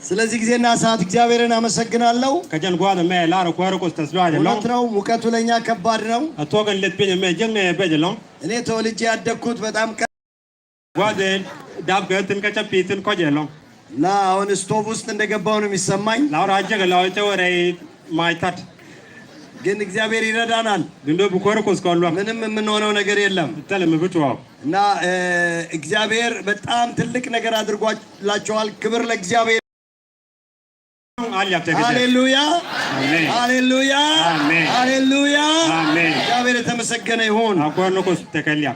ስለዚህ ጊዜና ሰዓት እግዚአብሔርን አመሰግናለሁ። ከጀን ጓደ መ ላሮ ኮርቆስ ተስሎ አይደለም ነው ሙቀቱ ለኛ ከባድ ነው። አቶገን ለጥበኝ መ ጀነ በጀለው እኔ ተወልጄ ያደግኩት በጣም ጓደ ዳብገትን ከጨፒትን ኮጀለው እና አሁን ስቶቭ ውስጥ እንደገባው ነው የሚሰማኝ። ላውራ አጀገ ላውጨ ወሬ ማይታት ግን እግዚአብሔር ይረዳናል። ድንዶ በኮርቆስ ኮሉ ምንም የምንሆነው ነገር የለም። ተለም ብቻው እና እግዚአብሔር በጣም ትልቅ ነገር አድርጓላችኋል። ክብር ለእግዚአብሔር። ሃሌሉያ ሃሌሉያ ሃሌሉያ አሜን። እግዚአብሔር የተመሰገነ ይሁን። አቆርቆስ ተከሊያ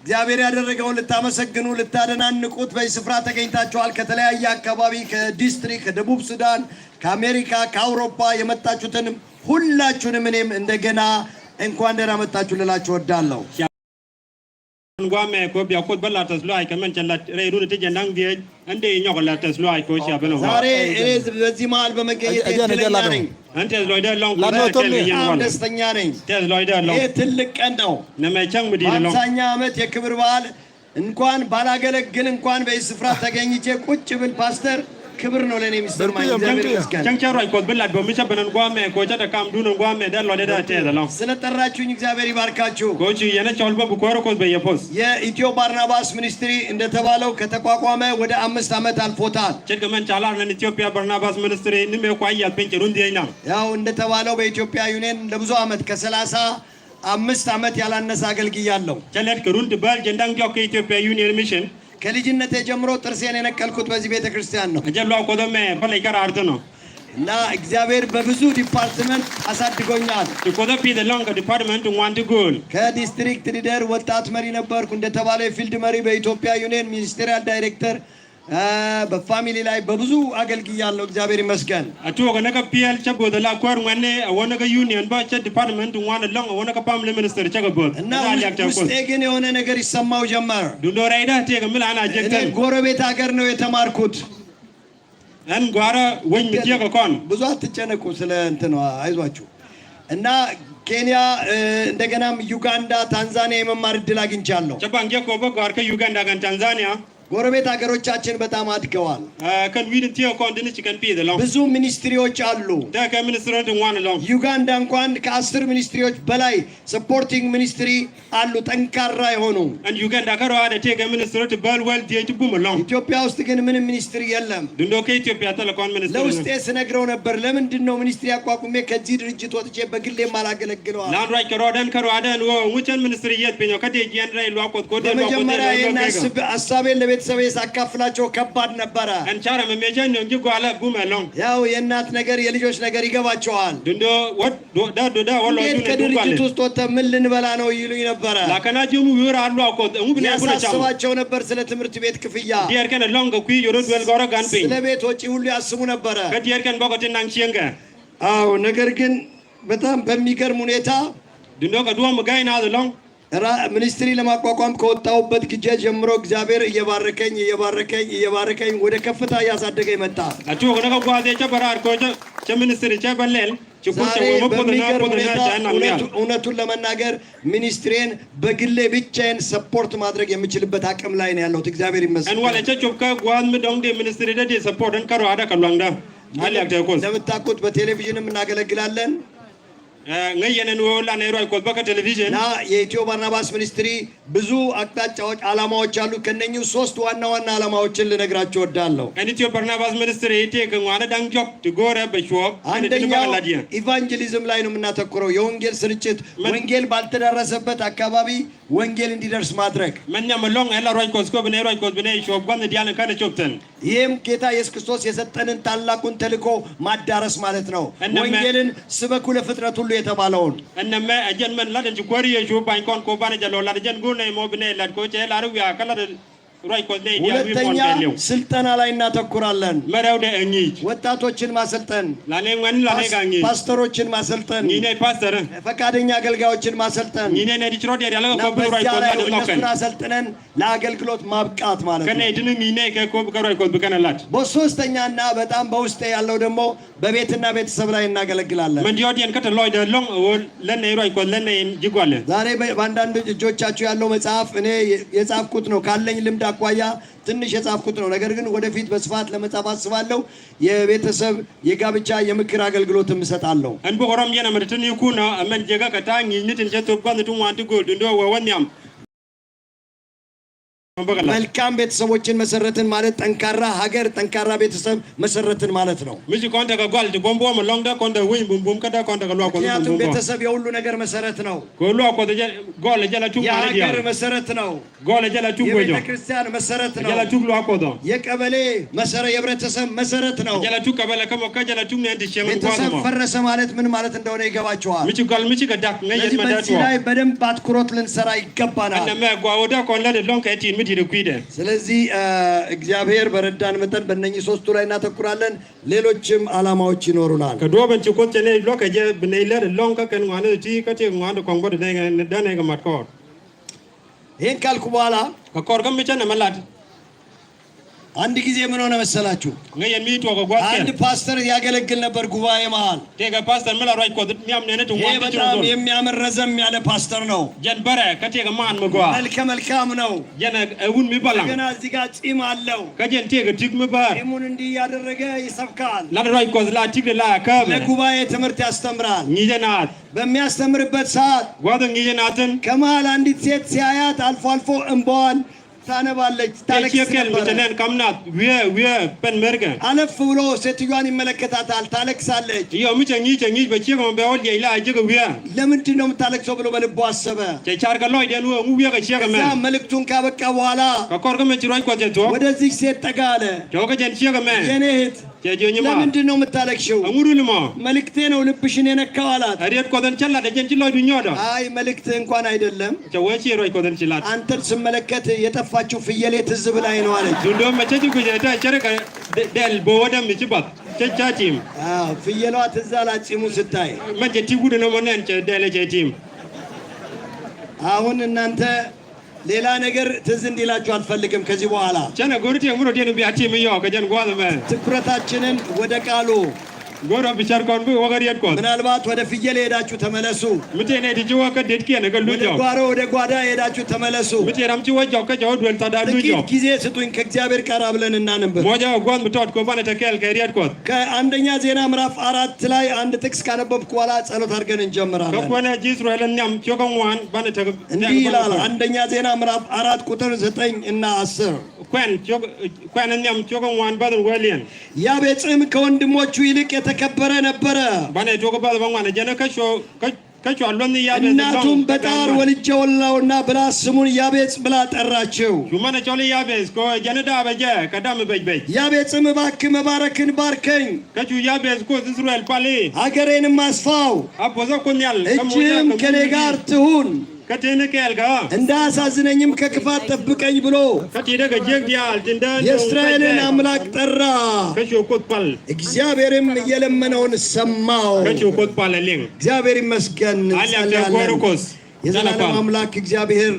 እግዚአብሔር ያደረገውን ልታመሰግኑ ልታደናንቁት በዚህ ስፍራ ተገኝታችኋል። ከተለያየ አካባቢ ከዲስትሪክት ከደቡብ ሱዳን ከአሜሪካ ከአውሮፓ የመጣችሁትን ሁላችሁንም እኔም እንደገና እንኳን ደህና መጣችሁ ልላችሁ ወዳለሁ። ጓሜ ኮቢያ ኮት በላተስ ሎይ ከመን ጨላት ሬዱን ተጀናን ዲይ እንደ የኛው ከላተስ ሎይ ኮች ያበለው ዛሬ እኔ በዚህ መሃል በመገኘት እድለኛ ነኝ። አንተ ሎይ ደላው ደስተኛ ነኝ። ሎይ ደላው ይሄ ትልቅ ቀን ነው። ነመቻን ምዲለው 50ኛ ዓመት የክብር በዓል እንኳን ባላገለግል እንኳን በዚህ ስፍራ ተገኝቼ ቁጭ ብል ፓስተር ክብር ነው ለኔ የሚሰማኝ። እግዚአብሔር ይመስገን። ቸንቸሮ አይቆት በላድ በሚቸበነን ጓሜ ኮቻ ተካም ዱን ጓሜ ደሎ ለዳ ተደላው ስለጠራችሁኝ እግዚአብሔር ይባርካችሁ። ኮች የነቻው በኮርቆስ በየፖስ የኢትዮ ባርናባስ ሚኒስትሪ እንደተባለው ከተቋቋመ ወደ 5 ዓመት አልፎታል። ቸገመን ቻላር ለኢትዮጵያ ባርናባስ ሚኒስትሪ ንሜ ቋያል ፔንጭሩን ዲይና ያው እንደተባለው በኢትዮጵያ ዩኒየን ለብዙ ዓመት ከ35 ዓመት ያላነሰ አገልግያለሁ። ቸለድ ከሩንድ ባል ጀንዳንጊው ከኢትዮጵያ ዩኒየን ሚሽን ከልጅነቴ ጀምሮ ጥርሴን የነቀልኩት በዚህ ቤተክርስቲያን ነው። ከጀሏ ቆደመ ፈለይከር አርት ነው እና እግዚአብሔር በብዙ ዲፓርትመንት አሳድጎኛል። ኮደፒ ደላንግ ዲፓርትመንት ዋንት ጎል ከዲስትሪክት ሊደር ወጣት መሪ ነበርኩ። እንደተባለው የፊልድ መሪ በኢትዮጵያ ዩኒየን ሚኒስትሪያል ዳይሬክተር በፋሚሊ ላይ በብዙ አገልግያለሁ። እግዚአብሔር ይመስገን። አቱ ወገነከ ፒኤል ቸጎ ደላ ኮር ወኔ ወነከ ዩኒየን ባቸ ዲፓርትመንት ዋን ለም ወነከ ፋሚሊ ሚኒስትር ቸገቦት እና ውስጤ ግን የሆነ ነገር ይሰማው ጀመር። ዱንዶራይዳ ተገምል አና ጀክተን ጎረቤት ሀገር ነው የተማርኩት። አን ጓራ ወኝ ምትየከ ኮን ብዙ አትጨነቁ ስለ እንትን አይዟችሁ። እና ኬንያ እንደገናም ዩጋንዳ ታንዛኒያ የመማር እድል አግኝቻለሁ። ቸባንጌ ኮቦ ጋር ከዩጋንዳ ጋር ታንዛኒያ ጎረቤት ሀገሮቻችን በጣም አድገዋል። ብዙ ሚኒስትሪዎች አሉ። ዩጋንዳ እንኳን ከ10 ሚኒስትሪዎች በላይ ሰፖርቲንግ ሚኒስትሪ አሉ፣ ጠንካራ የሆኑ። ኢትዮጵያ ውስጥ ግን ምንም ሚኒስትሪ የለም። ለውስጤ ስነግረው ነበር ለምንድን ነው ሚኒስትሪ አቋቁሜ ከዚህ ድርጅት ወጥቼ በግሌ የማላገለግለው? በመጀመሪያ ይህን ሀሳቤን ለቤተሰቤ ሳካፍላቸው ከባድ ነበረ። ያው የእናት ነገር የልጆች ነገር ይገባቸዋል። ከድርጅት ውስጥ ወጥተህ ምን ልንበላ ነው ይሉኝ ነበረ። ያሳስባቸው ነበር ስለ ትምህርት ቤት ክፍያ፣ ስለ ቤት ወጪ ሁሉ ያስቡ ነበረ። አዎ ነገር ግን በጣም በሚገርም ሁኔታ ሚኒስትሪ ለማቋቋም ከወጣሁበት ጊዜ ጀምሮ እግዚአብሔር እየባረከኝ ወደ ከፍታ እያሳደገኝ መጣ። እውነቱን ለመናገር ሚኒስትሪን በግሌ ብቻዬን ሰፖርት ማድረግ የምችልበት አቅም ላይ ነው ያለሁት። እግዚአብሔር ይመስገን። እንደምታውቁት በቴሌቪዥንም እናገለግላለን። ቴሌቪዥን የኢትዮ ባርናባስ ሚኒስትሪ ብዙ አቅጣጫዎች ዓላማዎች አሉ። ከነኚህ 3 ዋና ዋና ዓላማዎችን ልነግራችሁ እወዳለሁ። አንደኛው ኢቫንጀሊዝም ላይ ነው የምናተኩረው። የወንጌል ስርጭት፣ ወንጌል ባልተዳረሰበት አካባቢ ወንጌል እንዲደርስ ማድረግ። ይህም ጌታ ኢየሱስ ክርስቶስ የሰጠንን ታላቁን ተልእኮ ማዳረስ ማለት ነው። ወንጌልን ስበኩ ለፍጥረት ሁሉ የተባለውን እነመ አጀንመን ለደንጅ ኮሪየ ሹባን ኮን ኮባነ ጀሎላ ደጀን ጉነ ሞብነ ለድኮቼ ላሩያ ከለደ ሁለተኛ ስልጠና ላይ እናተኩራለን። መራውደ እኚ ወጣቶችን ማሰልጠን፣ ፓስተሮችን ማሰልጠን፣ ፓስተር ፈቃደኛ አገልጋዮችን ማሰልጠን፣ እነሱን አሰልጥነን ለአገልግሎት ማብቃት ማለት ነው። በሶስተኛና በጣም በውስጤ ያለው ደግሞ በቤትና ቤተሰብ ላይ እናገለግላለን። ዛሬ በአንዳንድ እጆቻችሁ ያለው መጽሐፍ እኔ የጻፍኩት ነው ካለኝ ልምድ አኳያ ትንሽ የጻፍኩት ነው። ነገር ግን ወደፊት በስፋት ለመጻፍ አስባለሁ። የቤተሰብ የጋብቻ የምክር አገልግሎት እሰጣለሁ። እንቦ ኦሮም የና መርትን ይኩና አመን ጀጋ ከታኝ ይንትን ጀቶ ጓንቱ ዋንቱ ጎድ እንዶ ወወኛም መልካም ቤተሰቦችን መሰረትን ማለት ጠንካራ ሀገር ጠንካራ ቤተሰብ መሰረትን ማለት ነው። ምጂ ኮንተ ከጓል ቦምቦ መሎንዳ ኮንተ ወይ ቡምቡም ከዳ ኮንተ ከሏ ኮንተ ምክንያቱም ቤተሰብ የሁሉ ነገር መሰረት ነው። ጎሏ ኮንተ ጎል ጀላቹ ማለት የሀገር መሰረት ነው። ጎል ጀላቹ ጎጆ የቤተክርስቲያን መሰረት ነው። ጀላቹ ሏ ኮዶ የቀበሌ መሰረት የህብረተሰብ መሰረት ነው። ጀላቹ ቀበሌ ከሞካ ጀላቹ ነንት ሸመን ቤተሰብ ፈረሰ ማለት ምን ማለት እንደሆነ ይገባቸዋል። ምጂ ጎል ምጂ ከዳክ ነየት መዳቱ ላይ በደንብ አትኩሮት ልንሰራ ይገባናል። እና ማጓወዳ ኮንለ ሎንካ እቲን ምጂ ሪኩይደ ስለዚህ እግዚአብሔር በረዳን መጠን በእነኚህ ሶስቱ ላይ እናተኩራለን። ሌሎችም አላማዎች ይኖሩናል። ከዶበን ጭቆት ጨኔ ሎከ ጀ ብነይለር ሎንካ ከን ዋነ ቲ ከቴ ዋነ ኮንጎ ደነ ገማትኮር ይሄን ካልኩ በኋላ ከኮርገም ቢቸነ መላድ አንድ ጊዜ ምን ሆነ መሰላችሁ? አንድ ፓስተር ያገለግል ነበር ጉባኤ መሃል። ቴጋ ፓስተር መላ ራይ ኮድ ሚያም ነነት ወንድ በጣም የሚያምር ረዘም ያለ ፓስተር ነው። ጀንበረ ከቴጋ ማን መጓ መልካም ነው። ጀነ እውን ሚባላ ገና እዚህ ጋር ጺም አለው። ከጀን ቴጋ ቲግ ምባር ጺሙን እንዲህ ያደረገ ይሰብካል። ላድራይ ኮዝ ላ ቲግ ላ ከበ ለጉባኤ ትምህርት ያስተምራል። ኒጀናት በሚያስተምርበት ሰዓት ጓደን ኒጀናትን ከመሃል አንዲት ሴት ሲያያት አልፎ አልፎ እንባዋን ታነባለች፣ ታለቅስ ነበር። ከምናት ወ pen merga አለፍ ብሎ ሴትዮዋን ይመለከታታል፣ ታለቅሳለች። ይው ምጨኝ በቺው በወል ይላ አጅገ ወ ለምንድን ነው የምታለቅሰው ብሎ በልቡ አሰበ። ቻርጋሎ አይደሉ ወ ከቺገመ ያ መልእክቱን ካበቃ በኋላ ከኮርገመ ጭራይ ቆጀቶ ወደዚህ ሴት ጠጋ አለ። ጆገጀን ቺገመ የኔ እህት ለምንድን ነው የምታለቅሽው? አሙሩልማ መልእክቴ ነው ልብሽን የነካው አላት። አዲት ቆደን ቸላ ደጀንችሎ ዱኛዶ አይ መልእክት እንኳን አይደለም ጨወቺ ሮይ ቆደን ችላት አንተን ስመለከት የጠፋችው ፍየሌ ትዝ ብላኝ ነው አለች። ዱንዶ መቸጂ ጉጀታ ቸረከ ደል በወደም ይችባት ቸቻቺም ፍየሏ ትዝ አላት ጺሙ ስታይ መጀቲ ጉድ ነው ማንንቸ ደለጀቲም አሁን እናንተ ሌላ ነገር ትዝ እንዲላችሁ አልፈልግም። ከዚህ በኋላ ቸነ ጎርቴ ሙሮ ደኑ ቢያቲም ይያው ከጀን ጓዘመ ትኩረታችንን ወደ ቃሉ ጎራ ቢቻር ኮን ወገር የድቆት ምናልባት ወደ ፍየል ሄዳችሁ ተመለሱ። ምቴኔ ዲጂ ወከ ደድኪ ነገሉ ጃው ወደ ጓዳ ሄዳችሁ ተመለሱ። ምቴ ራምጪ ወጃው ከጃው ዶል ታዳዱ ጃው ጊዜ ስጡኝ ከእግዚአብሔር ቃል አብለን እናንብ። ሞጃው ጓን ምታት ኮባነ ተከል ከሪያድቆት ከአንደኛ ዜና ምዕራፍ 4 ላይ አንድ ጥቅስ ካነበብኩ በኋላ ጸሎት አድርገን እንጀምራለን። ከኮነ ጂስራኤልኛም ቾከዋን ባነ ተከ እንዲህ ይላል። አንደኛ ዜና ምዕራፍ 4 ቁጥር 9 እና 10 ኳንኛም ቾከዋን ባነ ወሊያን ያቤጽም ከወንድሞቹ ይልቅ የተከበረ ነበረ። ባነ ቾከባ ባነ ጀነ ከቾ አሎን ያቤጽ እናቱም በጣር ወልጄዋለሁና ብላ ስሙን ያቤጽ ብላ ጠራችው። ሹማነ ቾሊ ያቤጽ ኮ ጀነዳ በጀ ቀዳም በጅበጅ ያቤጽም እባክህ መባረክን ባርከኝ ከቹ ያቤጽ ኮ እስራኤል ፓሌ ሀገሬንም አስፋው አቦዛ ኮኛል እጅም ከኔ ጋር ትሁን ከቴነከ ያልጋ እንዳሳዝነኝም ከክፋት ጠብቀኝ ብሎ ከቴደገ ጀግዲያል እንደ የእስራኤልን አምላክ ጠራ። ከሾኮትፓል እግዚአብሔርም የለመነውን ሰማው። ከሾኮትፓል ለኝ እግዚአብሔር ይመስገን። የዘላለም አምላክ እግዚአብሔር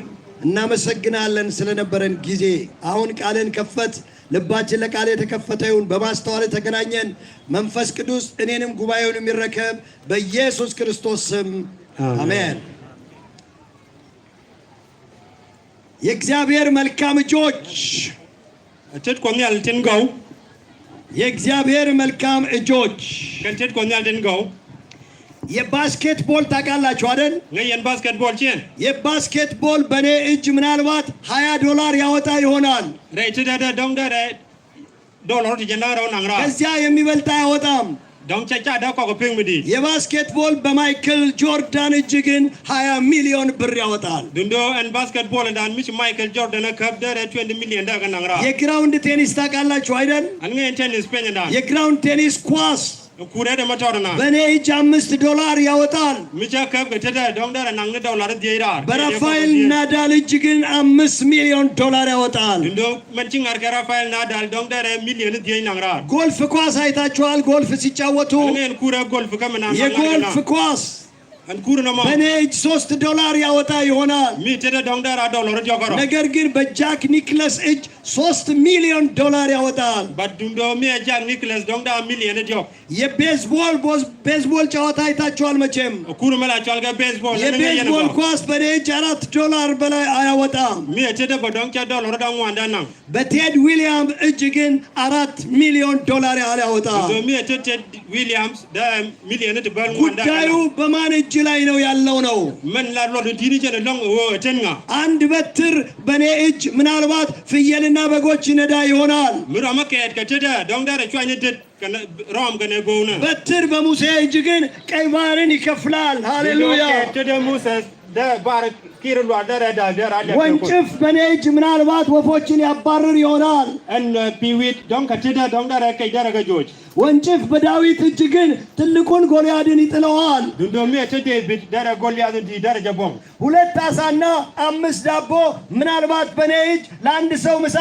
እናመሰግናለን ስለነበረን ጊዜ። አሁን ቃልን ከፈት፣ ልባችን ለቃል የተከፈተ ይሁን። በማስተዋል ተገናኘን። መንፈስ ቅዱስ እኔንም ጉባኤውን የሚረከብ በኢየሱስ ክርስቶስ ስም አሜን። የእግዚአብሔር መልካም እጆች እትት ኮኛል ትንጋው የእግዚአብሔር መልካም እጆች ከንቴት ኮኛል ትንጋው የባስኬትቦል ታውቃላችሁ አይደል? የባስኬትቦል ቼን የባስኬትቦል በኔ እጅ ምናልባት $20 ያወጣ ይሆናል። ረይትዳዳ ዶንዳዳ ዶላር ተጀናራው ናንራ ከዚያ የሚበልጥ አይወጣም። ዶንቻቻ ዳቆ ኮፒንግ ምዲ የባስኬትቦል በማይክል ጆርዳን እጅ ግን 20 ሚሊዮን ብር ያወጣል። ዱንዶ en basketball and ሚች ማይክል ጆርዳን ከብደረ 20 ሚሊዮን ዳጋ ናንራ የግራውንድ ቴኒስ ታውቃላችሁ አይደል? አንገ ቴኒስ ፔንዳ የግራውንድ ቴኒስ ኳስ ኩረደ መታወርና በኔ እጅ $5 ያወጣል። ሚቻ ከብ ከተደ ዶንዳራ ናንገ ዶላር ዲይራ በራፋኤል ናዳል እጅ ግን $5 ሚሊዮን ያወጣል። ዱንዶ መንቺን አርገ ራፋኤል ናዳል ዶንዳራ ሚሊዮን ዲይ ናንራ ጎልፍ ኳስ አይታችኋል? ጎልፍ ሲጫወቱ እኔን ኩረ ጎልፍ ከመናና የጎልፍ ኳስ በኔ እጅ $3 ያወጣ ይሆናል። ሚተደ ዶንዳራ ዶላር ጆከሮ ነገር ግን በጃክ ኒክለስ እጅ $3 ሚሊዮን ያወጣል። Badumdo mi ajang Nicholas dongda million job. ቤዝቦል ጨዋታ አይታችኋል መቼም። Kuru mala chalga baseball. የቤዝቦል ኳስ በኔ እጅ $4 በላይ አያወጣም። Mi achede bodong cha dollar da mwanda nang. በቴድ ዊሊያም እጅ ግን $4 ሚሊዮን ያወጣል። So mi achede Williams da million de bal mwanda. ጉዳዩ በማን እጅ ላይ ነው ያለው ነው? Men la lo de tini chede long wo tenga. አንድ በትር በኔ እጅ ምናልባት ፍየልና በጎች ይነዳ ይሆናል። Mura maket ka chede dongda re chwanye det kana rom kana gona. በትር በሙሴ እጅ ግን ቀይ ባህርን ይከፍላል። ሃሌሉያ። Chede Moses da bar kirlu adara da dara. ወንጭፍ በኔ እጅ ምናልባት ወፎችን ያባርር ይሆናል። En piwit dong ka chede dongda re kai dara ga George. ወንጭፍ በዳዊት እጅ ግን ትልቁን ጎልያድን ይጥለዋል። Dundo mi achede bit dara Goliath di dara jabong. 2 ዓሳና 5 ዳቦ ምናልባት በኔ እጅ ለአንድ ሰው ምሳ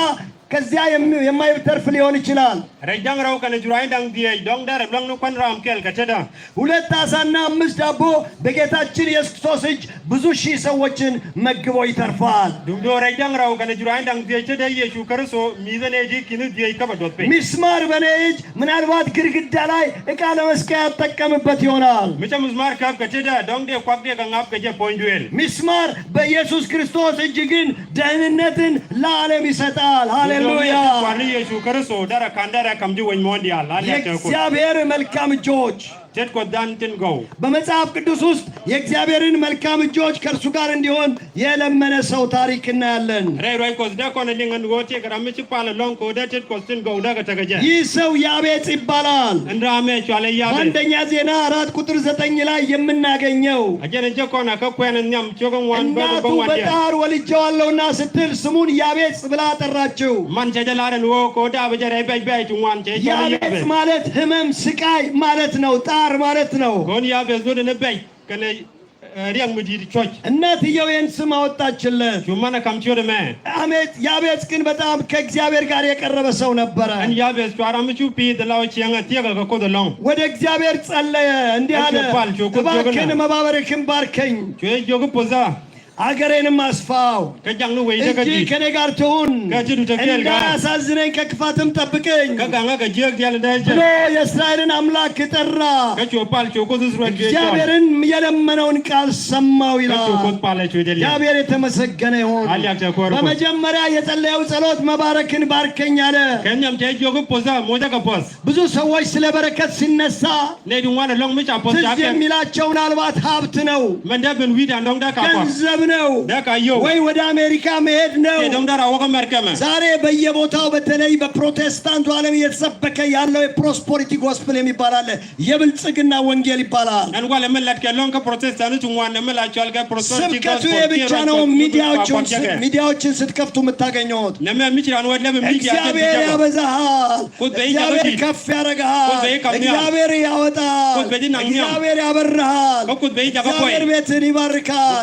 ከዚያ የማይተርፍ ሊሆን ይችላል። Rejang raw kana jurai dang die dong dara blang no kwan ram kel ka cheda. 2 ዓሳና 5 ዳቦ በጌታችን ኢየሱስ ክርስቶስ እጅ ብዙ ሺህ ሰዎችን መግቦ ይተርፋል። Dundo rejang raw kana jurai dang die cheda Yesu Kristo mizane di kinu die ka badot pe. ሚስማር በኔ እጅ ምናልባት ግድግዳ ላይ ዕቃ ለመስቀያ ያጠቀምበት ይሆናል። Micha musmar kap ka cheda dong de kwak de ka ngap ka je point duel. ሚስማር በኢየሱስ ክርስቶስ እጅ ግን ደህንነትን ለዓለም ይሰጣል። ሃሌሉያ። Kwani Yesu Kristo dara kandara kamji wen mondial. የእግዚአብሔር መልካም እጆች Jet ko dan tin go. በመጽሐፍ ቅዱስ ውስጥ የእግዚአብሔርን መልካም እጆች ከእርሱ ጋር እንዲሆን የለመነ ሰው ታሪክ እናያለን። Ray roy ko da ko na lingan go te kara michi pala long ko da jet ko tin go da ka tagaje. ይህ ሰው ያቤጽ ይባላል። Andra me chwale yabe. አንደኛ ዜና 4:9 ላይ የምናገኘው Ajene je ko na ka kwen nyam chogon wan ba እናቱ ba wan dia. በጣር ወልጄዋለሁና ስትል ስሙን ያቤጽ ብላ ጠራችው። Man cheje laren wo ko da ba jere bay bay tu wan che ያቤጽ yabe. ማለት ህመም፣ ስቃይ ማለት ነው። ጣር ማለት ነው። Kon yabe zo de ne bay kana riang mu di church. እናትየው ይህን ስም አወጣችለት። Chumana kam chio de me. አሜት ያቤጽ ግን በጣም ከእግዚአብሔር ጋር የቀረበ ሰው ነበረ። An yabe chwara mu chu pi de law chianga tiega ka ko de long. ወደ እግዚአብሔር ጸለየ፣ እንዲህ አለ፣ እባክህን መባረክህን ባርከኝ፣ Chwe jogo poza. አገሬንም አስፋው፣ Ka jang nu wei de ka እጅ di. ከኔ ጋር ትሁን፣ Ka jidu te kel ga. እንዳያሳዝነኝ ከክፋትም ጠብቀኝ Ka ganga ka jeg dial da je. ብሎ የእስራኤልን አምላክ ጠራ። Ka chu pal chu ko zru je. እግዚአብሔርን የለመነውን ቃል ሰማው Ka chu ko ይላል። pal chu de. እግዚአብሔር የተመሰገነ ይሁን። Alyak te ko ro. በመጀመሪያ የጸለየው ጸሎት መባረክን ባርከኝ አለ። Kenyam te jogo poza moja ka pos. ብዙ ሰዎች ስለ በረከት ሲነሳ Ne du wan long mi cha pos ትዝ ja ke. የሚላቸው ምናልባት ሀብት ነው፣ Menda ben wi da dong da ka pos. ገንዘብ ነው፣ Da ka yo. ወይ ወደ አሜሪካ መሄድ ነው። Ke dong da ra wo ka merkema. ዛሬ በየቦታው በተለይ በፕሮቴስታንቱ ዓለም እየተሰበከ ያለው የፕሮስፐሪቲ ጎስፕል የሚባል አለ። የብልጽግና ወንጌል ይባላል። An wala melat ke long ka protestant tu wan melat chal ka prosperity ስብከቱ የብቻ ነው። ሚዲያዎችን ስትከፍቱ የምታገኘውት Ne me mi chiran wala me mi ja. እግዚአብሔር ያበዛሃል፣ እግዚአብሔር ከፍ ያደርግሃል፣ እግዚአብሔር ያወጣል፣ እግዚአብሔር ያበርሃል፣ እግዚአብሔር ቤትን ይባርካል፣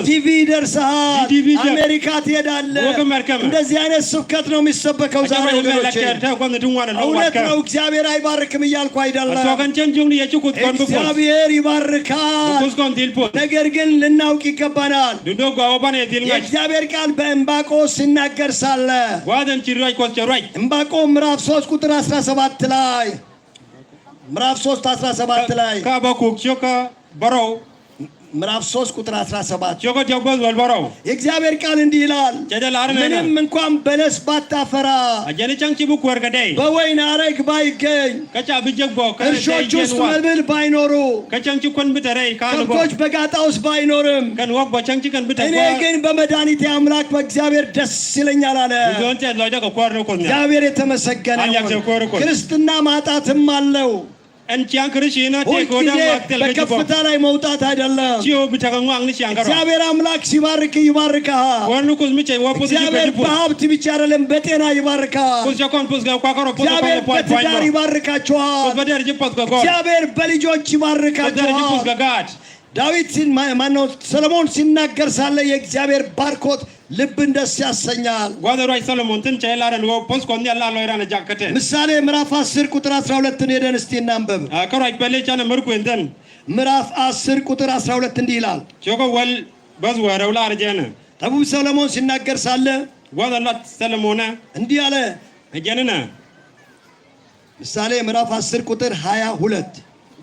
ቲቪ ይደርሳል፣ አሜሪካ ትሄዳለህ። እንደዚህ አይነት ስብከት ነው የሚሰበከው ዛሬ ወገኖቼ። እውነት ነው፣ እግዚአብሔር አይባርክም እያልኩ አይደለም። እግዚአብሔር ይባርካል። ነገር ግን ልናውቅ ይገባናል። የእግዚአብሔር ቃል በዕንባቆም ሲናገር ሳለ ዕንባቆም ምዕራፍ 3 ቁጥር 17 ላይ ምዕራፍ 3 17 ላይ ምዕራፍ 3 ቁጥር 17 የእግዚአብሔር ቃል እንዲህ ይላል፣ ምንም እንኳን በለስ ባታፈራ፣ በወይን አረግ ባይገኝ፣ እርሾች ውስጥ መብል ባይኖሩ፣ ከብቶች በጋጣ ውስጥ ባይኖርም፣ እኔ ግን በመድኃኒቴ አምላክ በእግዚአብሔር ደስ ይለኛል አለ። እግዚአብሔር የተመሰገነ ይሁን። ክርስትና ማጣትም አለው። በከፍታ ላይ መውጣት አይደለም። እግዚአብሔር አምላክ ሲባርክ ይባርካል። እግዚአብሔር በሀብት ብቻ አይደለም፣ በጤና ይባርካል። እግዚአብሔር በትዳር ይባርካችኋል። እግዚአብሔር በልጆች ይባርካችኋል። ዳዊት ማነው ሰሎሞን ሲናገር ሳለ የእግዚአብሔር ባርኮት ልብን ደስ ያሰኛል። ምሳሌ ምዕራፍ 10 ቁጥር 12 ሄደን እስቲ እናንብብ። ምዕራፍ 10 ቁጥር 12 እንዲህ ይላል፣ ጠቢቡ ሰሎሞን ሲናገር ሳለ ዋዛላት ሰለሞና እንዲህ አለ። እጀነና ምሳሌ ምዕራፍ 10 ቁጥር 22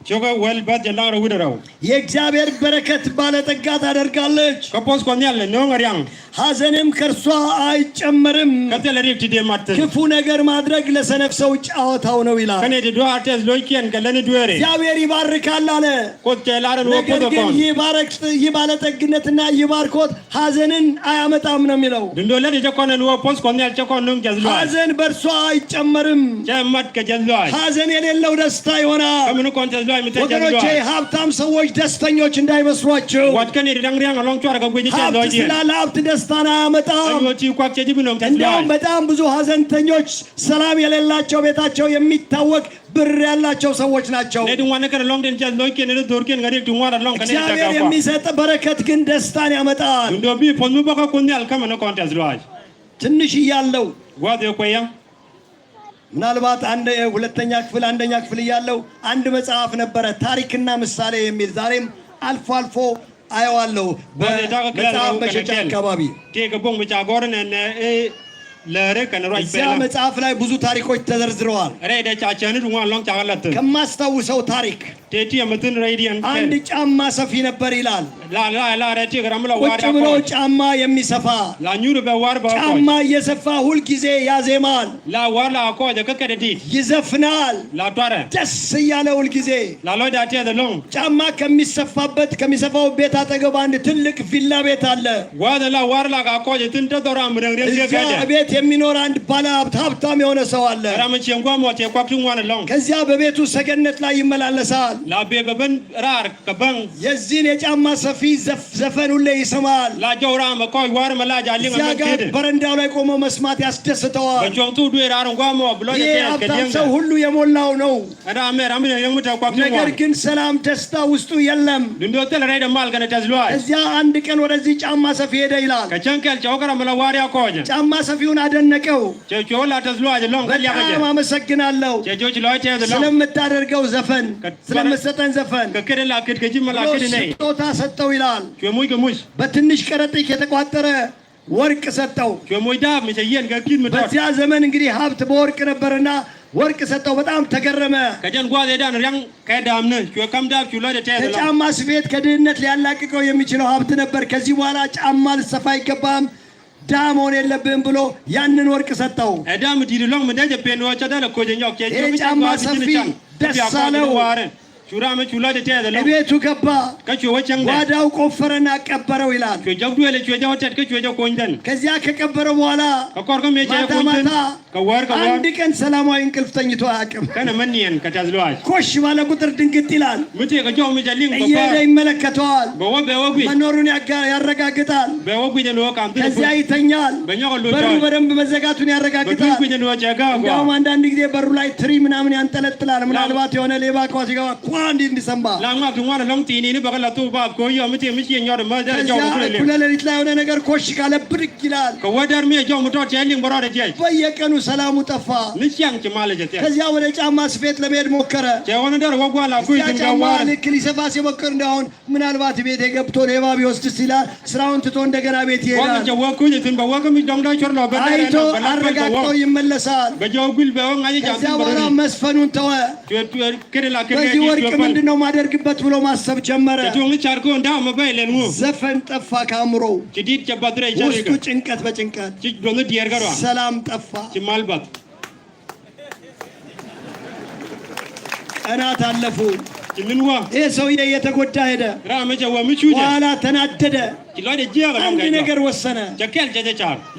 ቾገ ወልባት ጀላራ ውደራው የእግዚአብሔር በረከት ባለጠጋ ታደርጋለች፣ ከፖስ ኮኛለ ነው ማርያም ሐዘንም ከርሷ አይጨመርም። ከተለሪክ ዲማት ክፉ ነገር ማድረግ ለሰነፍ ሰው ጫወታው ነው ይላል። ከኔ ዲዶ አርቴስ ሎይኪን ከለኔ ዱዌሬ እግዚአብሔር ይባርካል አለ። ኮቴላረን ወቆዶኮን ይህ ባለጠግነትና ይባርኮት ሐዘንን አያመጣም ነው የሚለው። ድንዶለን የጀኮነን ወፖስ ኮኛል ቸኮኑን ጀዝሏ ሐዘን በርሷ አይጨመርም። ጀማት ከጀዝሏ ሐዘን የሌለው ደስታ ይሆናል። ከምን ኮንተዝሏ ወገኖቼ ሀብታም ሰዎች ደስተኞች እንዳይመስሏቸው። ዋትከኔ ዲዳንግሪያን አሎንቹ አረጋጎጂ ቸዝሏ ሀብት ስላለ ሀብት ደስታን አያመጣም። አዮቺ ኳክ ቸጂብ ነው ተዝሏ እንዲያውም በጣም ብዙ ሐዘንተኞች ሰላም የሌላቸው ቤታቸው የሚታወቅ ብር ያላቸው ሰዎች ናቸው። ለድዋነ ከረ ሎንግደን ቸዝሎይኪን ነው ዶርኪን ጋር ድዋራ ሎንግ ከኔ ተጋባ እግዚአብሔር የሚሰጥ በረከት ግን ደስታን ያመጣል። እንዶቢ ፖኑ በቃ ኮኛል ከመነ ኮንተዝሏ ትንሽ እያለው ዋት የቆያ ምናልባት ሁለተኛ ክፍል አንደኛ ክፍል እያለው አንድ መጽሐፍ ነበረ ታሪክና ምሳሌ የሚል ዛሬም አልፎ አልፎ አየዋለሁ በመጽሐፍ መሸጫ አካባቢ። ቴገቦን ብቻ ጎርን እዚያ መጽሐፍ ላይ ብዙ ታሪኮች ተዘርዝረዋል። ከማስታውሰው ታሪክ አንድ ጫማ ሰፊ ነበር ይላል። ቁጭ ብሎ ጫማ የሚሰፋ ጫማ እየሰፋ ሁልጊዜ ያዜማል፣ ይዘፍናል፣ ደስ እያለ ሁልጊዜ። ጫማ ከሚሰፋው ቤት አጠገብ አንድ ትልቅ ቪላ ቤት አለ። ቤት የሚኖር አንድ ባለሀብት ሀብታም የሆነ ሰው አለ። ከዚያ በቤቱ ሰገነት ላይ ይመላለሳል። የዚህን የጫማ ሰፊ ዘፈን ሁሌ ይሰማል። እዚያ ጋር በረንዳው ላይ ቆሞ መስማት ያስደስተዋል። ይህ ሀብታም ሰው ሁሉ የሞላው ነው። ነገር ግን ሰላም፣ ደስታ ውስጡ የለም። እዚያ አንድ ቀን ወደዚህ ጫማ ሰፊ ሄደ ይላል። ጫማ ሰፊውን አደነቀው። በጣም አመሰግናለሁ ስለምታደርገው ዘፈን፣ ስለምትሰጠን ዘፈን ስጦታ ሰጠው ይላል። በትንሽ ከረጢት የተቋጠረ ወርቅ ሰጠው። በዚያ ዘመን እንግዲህ ሀብት በወርቅ ነበርና ወርቅ ሰጠው። በጣም ተገረመ። ከጫማ ስፌት ከድህነት ሊያላቅቀው የሚችለው ሀብት ነበር። ከዚህ በኋላ ጫማ ልሰፋ አይገባም፣ ድሃ መሆን የለብህም ብሎ ያንን ወርቅ ሰጠው። ይህ ጫማ ሰፊ ደስ አለው። ቤቱ ገባ፣ ጓዳው ቆፈረና ቀበረው ይላል። ከዚያ ከቀበረው በኋላ ማታ አንድ ቀን ሰላማዊ እንቅልፍ ተኝቶ አያውቅም። ኮሽ ባለ ቁጥር ድንግጥ ይላል። እየሄደ ይመለከተዋል፣ መኖሩን ያረጋግጣል። ከዚያ ይተኛል፣ በሩ በደንብ መዘጋቱን ያረጋግጣል። እንዲያውም አንዳንድ ጊዜ በሩ ላይ ትሪ ምናምን ያንጠለጥላል። ምናልባት የሆነ ሌባ ኳ ሲገባ አንድ እንዲሰማ እኩለ ሌሊት ላይ የሆነ ነገር ኮሽ ካለ ብድግ ይላል። በየቀኑ ሰላሙ ጠፋ። ከዚያ ወደ ጫማ ስፌት ለመሄድ ሞከረ። ጫማ ልክ ሊሰፋ ሲሞክር እንደሆን ምናልባት ቤት ገብቶ ሌባ ቢወስድስ ይላል። ስራውን ትቶ እንደገና ቤት ይሄዳል። አይቶ አረጋግጦ ይመለሳል። ከዚያ በኋላ መስፈኑን ተወ። በዚህ ወርቅ ምንድን ነው ማደርግበት ብሎ ማሰብ ጀመረ። ዘፈን ጠፋ ከአእምሮ ውስጡ፣ ጭንቀት በጭንቀት ሰላም ጠፋ። ቀናት አለፉ። ይህ ሰውዬ እየተጎዳ ሄደ። በኋላ ተናደደ። አንድ ነገር ወሰነ።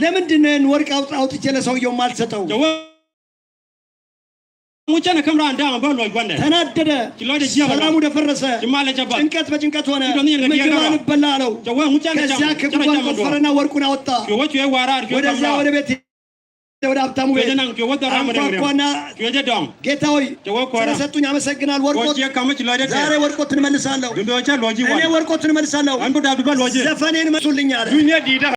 ለምንድን ወርቅ አውጥቼ ለሰውየው ማልሰጠው? ተናደደ። ሰላሙ ደፈረሰ። ጭንቀት በጭንቀት ሆነ። ምግብ አንበላ አለው። ከዚያ ከጉድጓድ ቆፈረና ወርቁን አወጣ። ወደዚያ ወደ ቤት ወደ ሀብታሙ ቤት አንኳኳና ጌታ ሆይ ስለሰጡኝ አመሰግናል። ዛሬ ወርቆትን እመልሳለሁ። እኔ ወርቆትን እመልሳለሁ። ዘፈኔን መልሱልኝ አለ።